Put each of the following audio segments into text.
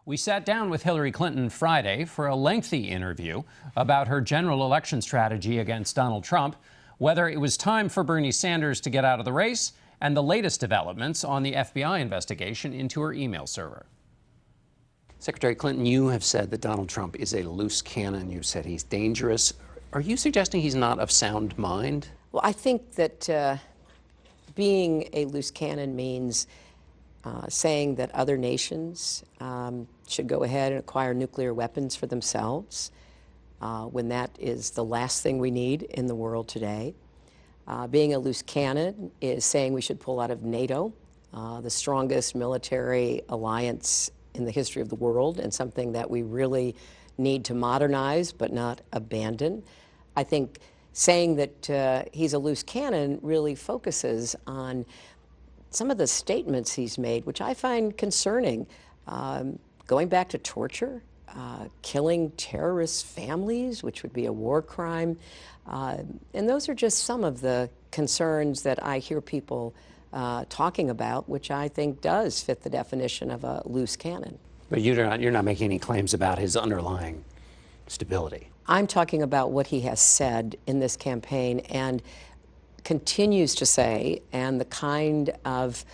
We sat down with Hillary Clinton Friday for a lengthy interview about her general election strategy against Donald Trump, whether it was time for Bernie Sanders to get out of the race, and the latest developments on the FBI investigation into her email server. Secretary Clinton, you have said that Donald Trump is a loose cannon. You've said he's dangerous. Are you suggesting he's not of sound mind? Well, I think that being a loose cannon means saying that other nations should go ahead and acquire nuclear weapons for themselves when that is the last thing we need in the world today. Being a loose cannon is saying we should pull out of NATO, the strongest military alliance in the history of the world, and something that we really need to modernize but not abandon. I think saying that he's a loose cannon really focuses on some of the statements he's made, which I find concerning, going back to torture, killing terrorist families, which would be a war crime. And those are just some of the concerns that I hear people talking about, which I think does fit the definition of a loose cannon. But you're not making any claims about his underlying stability. I'm talking about what he has said in this campaign and continues to say, and the kind of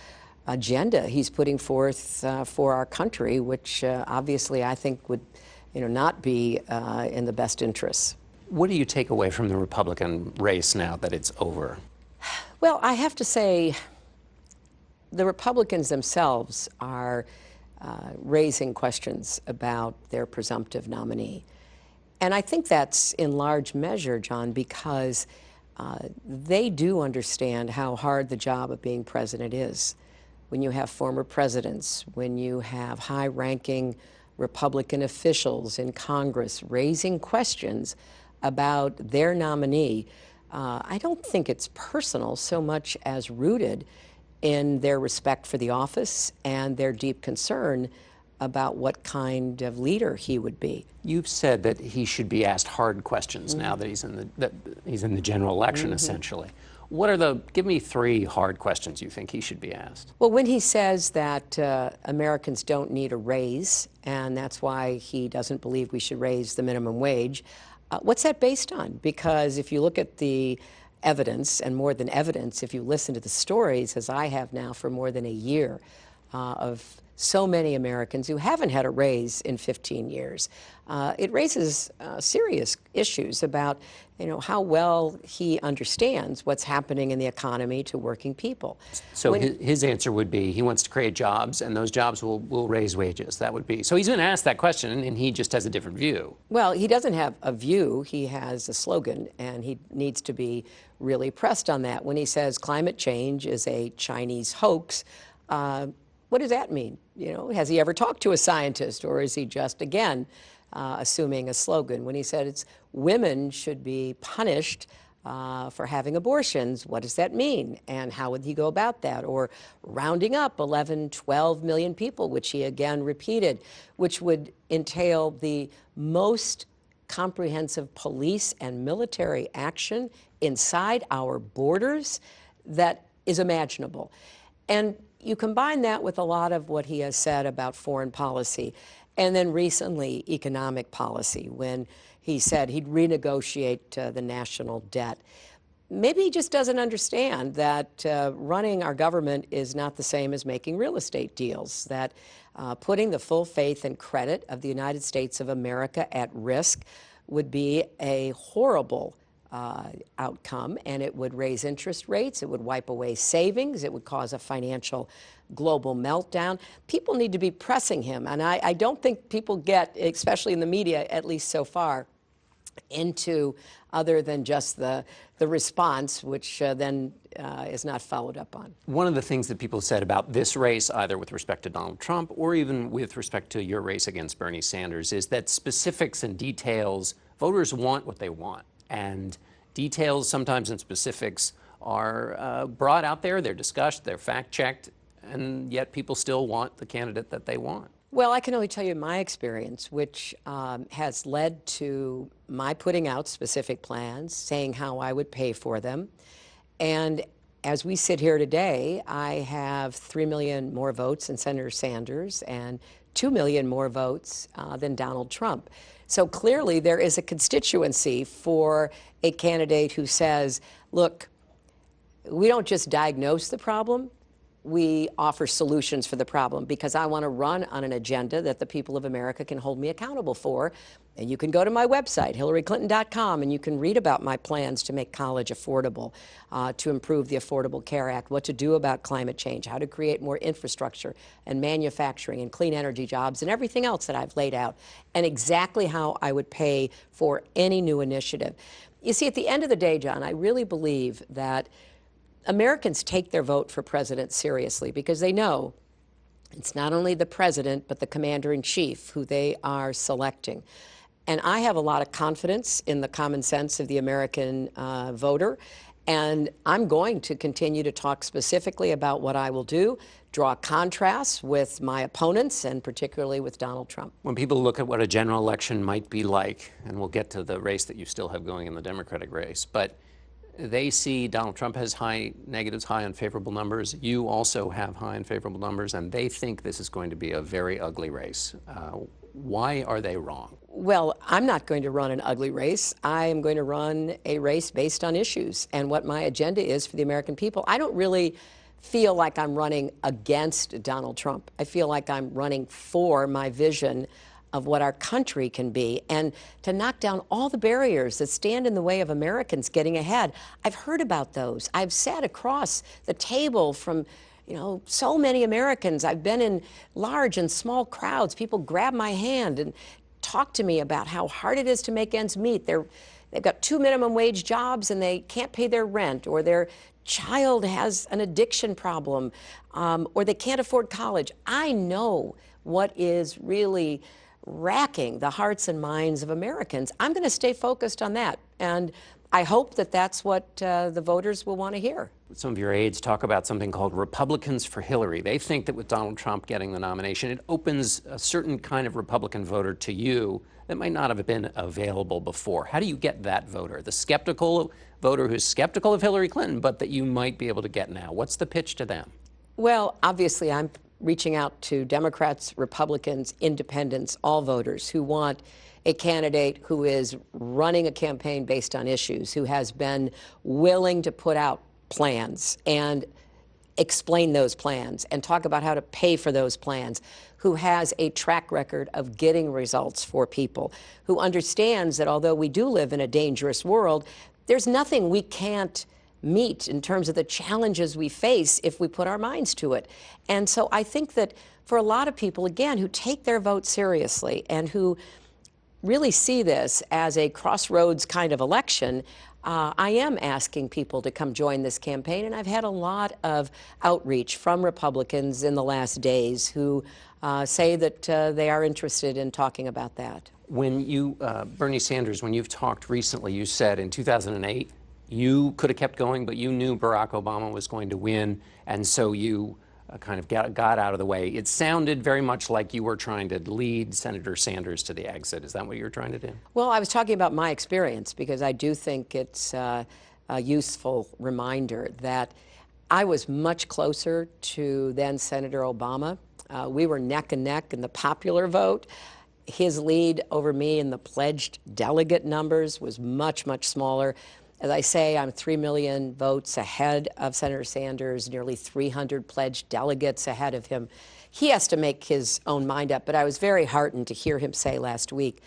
agenda he's putting forth for our country, which obviously I think would, not be in the best interests. What do you take away from the Republican race now that it's over? Well, I have to say the Republicans themselves are raising questions about their presumptive nominee. And I think that's in large measure, John, because they do understand how hard the job of being president is. When you have former presidents, when you have high-ranking Republican officials in Congress raising questions about their nominee, I don't think it's personal so much as rooted in their respect for the office and their deep concern about what kind of leader he would be. You've said that he should be asked hard questions now that he's in the general election, essentially. Give me 3 hard questions you think he should be asked. Well, when he says that Americans don't need a raise, and that's why he doesn't believe we should raise the minimum wage, what's that based on? Because if you look at the evidence, and more than evidence, if you listen to the stories, as I have now for more than a year, of so many Americans who haven't had a raise in 15 years. It raises serious issues about, how well he understands what's happening in the economy to working people. So his answer would be he wants to create jobs, and those jobs will raise wages. That would be. So he's been asked that question, and he just has a different view. Well, he doesn't have a view. He has a slogan, and he needs to be really pressed on that. When he says climate change is a Chinese hoax, what does that mean? Has he ever talked to a scientist, or is he just, again, assuming a slogan? When he said women should be punished for having abortions, what does that mean? And how would he go about that? Or rounding up 11, 12 million people, which he again repeated, which would entail the most comprehensive police and military action inside our borders that is imaginable. And you combine that with a lot of what he has said about foreign policy, and then recently economic policy, when he said he'd renegotiate the national debt. Maybe he just doesn't understand that running our government is not the same as making real estate deals, that putting the full faith and credit of the United States of America at risk would be a horrible outcome, and it would raise interest rates, it would wipe away savings, it would cause a financial global meltdown. People need to be pressing him, and I don't think people get, especially in the media, at least so far, into other than just the response, which then is not followed up on. One of the things that people said about this race, either with respect to Donald Trump or even with respect to your race against Bernie Sanders, is that specifics and details, voters want what they want. And details, sometimes in specifics, are brought out there, they're discussed, they're fact-checked, and yet people still want the candidate that they want. Well, I can only tell you my experience, which has led to my putting out specific plans, saying how I would pay for them. And as we sit here today, I have 3 million more votes than Senator Sanders and 2 million more votes than Donald Trump. So clearly there is a constituency for a candidate who says, look, we don't just diagnose the problem, we offer solutions for the problem, because I want to run on an agenda that the people of America can hold me accountable for. And you can go to my website, hillaryclinton.com, and you can read about my plans to make college affordable, to improve the Affordable Care Act, what to do about climate change, how to create more infrastructure and manufacturing and clean energy jobs and everything else that I've laid out, and exactly how I would pay for any new initiative. You see, at the end of the day, John, I really believe that Americans take their vote for president seriously, because they know it's not only the president, but the commander-in-chief who they are selecting. And I have a lot of confidence in the common sense of the American voter, and I'm going to continue to talk specifically about what I will do, draw contrasts with my opponents, and particularly with Donald Trump. When people look at what a general election might be like, and we'll get to the race that you still have going in the Democratic race, but they see Donald Trump has high negatives, high unfavorable numbers. You also have high unfavorable numbers, and they think this is going to be a very ugly race. Why are they wrong? Well, I'm not going to run an ugly race. I am going to run a race based on issues and what my agenda is for the American people. I don't really feel like I'm running against Donald Trump. I feel like I'm running for my vision of what our country can be, and to knock down all the barriers that stand in the way of Americans getting ahead. I've heard about those. I've sat across the table from, so many Americans. I've been in large and small crowds. People grab my hand and talk to me about how hard it is to make ends meet. They've got 2 minimum wage jobs and they can't pay their rent, or their child has an addiction problem, or they can't afford college. I know what is really racking the hearts and minds of Americans. I'm going to stay focused on that, and I hope that that's what the voters will want to hear. Some of your aides talk about something called Republicans for Hillary. They think that with Donald Trump getting the nomination, it opens a certain kind of Republican voter to you that might not have been available before. How do you get that voter? The skeptical voter who's skeptical of Hillary Clinton, but that you might be able to get now. What's the pitch to them? Well, obviously, I'm reaching out to Democrats, Republicans, independents, all voters who want a candidate who is running a campaign based on issues, who has been willing to put out plans and explain those plans and talk about how to pay for those plans, who has a track record of getting results for people, who understands that although we do live in a dangerous world, there's nothing we can't meet in terms of the challenges we face if we put our minds to it. And so I think that for a lot of people, again, who take their vote seriously and who really see this as a crossroads kind of election, I am asking people to come join this campaign. And I've had a lot of outreach from Republicans in the last days who say that they are interested in talking about that. When you, Bernie Sanders, when you've talked recently, you said in 2008, you could have kept going, but you knew Barack Obama was going to win, and so you kind of got out of the way. It sounded very much like you were trying to lead Senator Sanders to the exit. Is that what you were trying to do? Well, I was talking about my experience, because I do think it's a useful reminder that I was much closer to then Senator Obama. We were neck and neck in the popular vote. His lead over me in the pledged delegate numbers was much, much smaller. As I say, I'm 3 million votes ahead of Senator Sanders, nearly 300 pledged delegates ahead of him. He has to make his own mind up, but I was very heartened to hear him say last week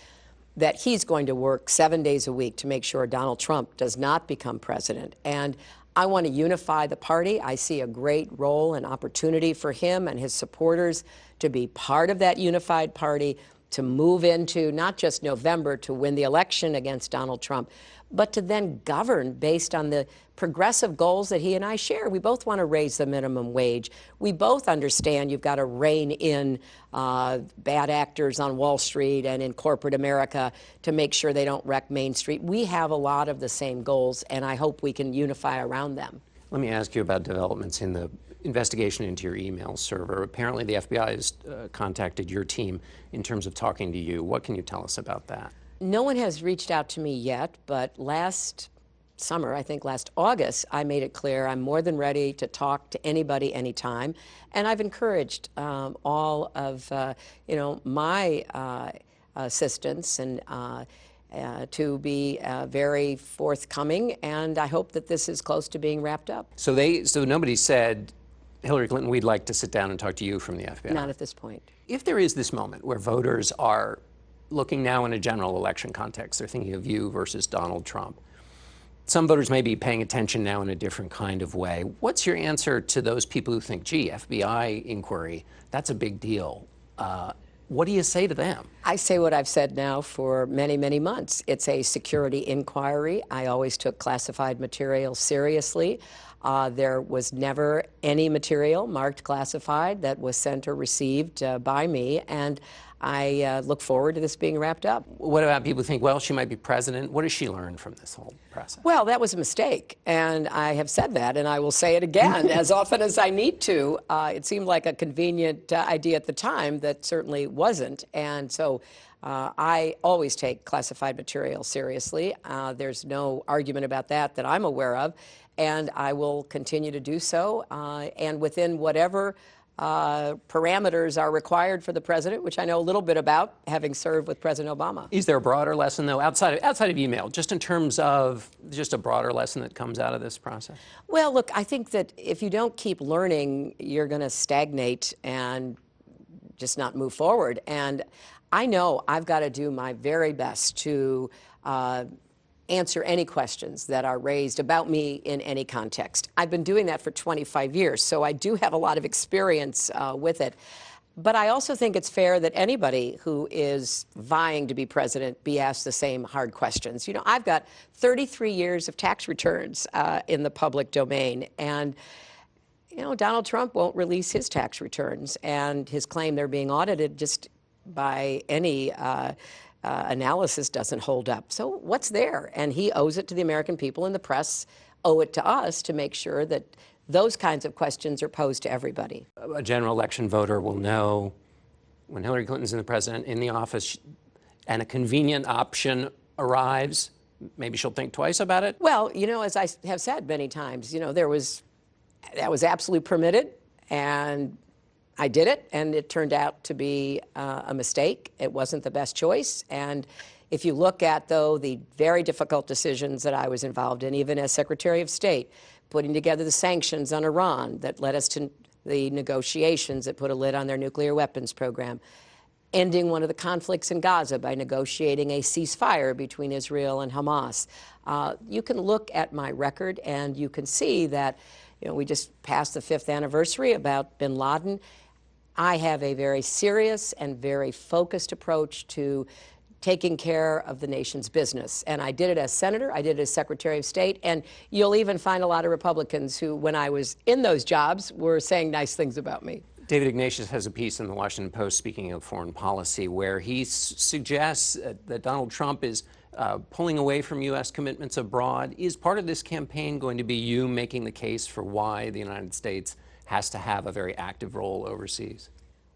that he's going to work 7 days a week to make sure Donald Trump does not become president. And I want to unify the party. I see a great role and opportunity for him and his supporters to be part of that unified party, to move into not just November to win the election against Donald Trump, but to then govern based on the progressive goals that he and I share. We both want to raise the minimum wage. We both understand you've got to rein in bad actors on Wall Street and in corporate America to make sure they don't wreck Main Street. We have a lot of the same goals, and I hope we can unify around them. Let me ask you about developments in the investigation into your email server. Apparently the FBI has contacted your team in terms of talking to you. What can you tell us about that? No one has reached out to me yet, but last summer, I think last August, I made it clear I'm more than ready to talk to anybody, anytime. And I've encouraged all of my assistants and to be very forthcoming, and I hope that this is close to being wrapped up. So nobody said, Hillary Clinton, we'd like to sit down and talk to you from the FBI. Not at this point. If there is this moment where voters are looking now in a general election context, they're thinking of you versus Donald Trump. Some voters may be paying attention now in a different kind of way. What's your answer to those people who think, gee, FBI inquiry, that's a big deal? What do you say to them? I say what I've said now for many, many months. It's a security inquiry. I always took classified material seriously. There was never any material marked classified that was sent or received by me, and I look forward to this being wrapped up. What about people who think, well, she might be president? What does she learn from this whole process? Well, that was a mistake, and I have said that, and I will say it again as often as I need to. It seemed like a convenient idea at the time that certainly wasn't, and so I always take classified material seriously. There's no argument about that I'm aware of, and I will continue to do so, and within whatever parameters are required for the president, which I know a little bit about, having served with President Obama. Is there a broader lesson, though, outside of email, just in terms of just a broader lesson that comes out of this process? Well, look, I think that if you don't keep learning, you're going to stagnate and just not move forward. And I know I've got to do my very best to answer any questions that are raised about me in any context. I've been doing that for 25 years, so I do have a lot of experience with it. But I also think it's fair that anybody who is vying to be president be asked the same hard questions. You know, I've got 33 years of tax returns in the public domain, and Donald Trump won't release his tax returns, and his claim they're being audited just by any analysis doesn't hold up. So what's there? And he owes it to the American people, and the press owe it to us to make sure that those kinds of questions are posed to everybody. A general election voter will know when Hillary Clinton's in the office and a convenient option arrives, maybe she'll think twice about it? Well, as I have said many times, that was absolutely permitted, and I did it, and it turned out to be a mistake. It wasn't the best choice. And if you look at, though, the very difficult decisions that I was involved in, even as Secretary of State, putting together the sanctions on Iran that led us to the negotiations that put a lid on their nuclear weapons program, ending one of the conflicts in Gaza by negotiating a ceasefire between Israel and Hamas. You can look at my record, and you can see that we just passed the 5th anniversary about bin Laden. I have a very serious and very focused approach to taking care of the nation's business. And I did it as senator, I did it as Secretary of State, and you'll even find a lot of Republicans who, when I was in those jobs, were saying nice things about me. David Ignatius has a piece in the Washington Post, speaking of foreign policy, where he suggests that Donald Trump is pulling away from U.S. commitments abroad. Is part of this campaign going to be you making the case for why the United States has to have a very active role overseas?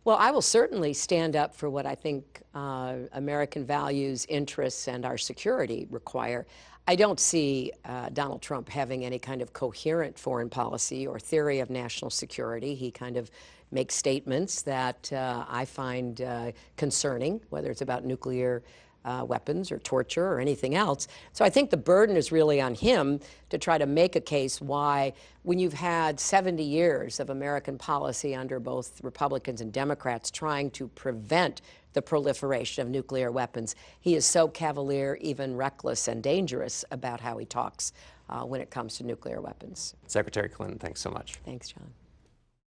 Well, I will certainly stand up for what I think American values, interests, and our security require. I don't see Donald Trump having any kind of coherent foreign policy or theory of national security. He kind of makes statements that I find concerning, whether it's about nuclear weapons or torture or anything else. So I think the burden is really on him to try to make a case why, when you've had 70 years of American policy under both Republicans and Democrats trying to prevent the proliferation of nuclear weapons, he is so cavalier, even reckless and dangerous about how he talks when it comes to nuclear weapons. Secretary Clinton, thanks so much. Thanks, John.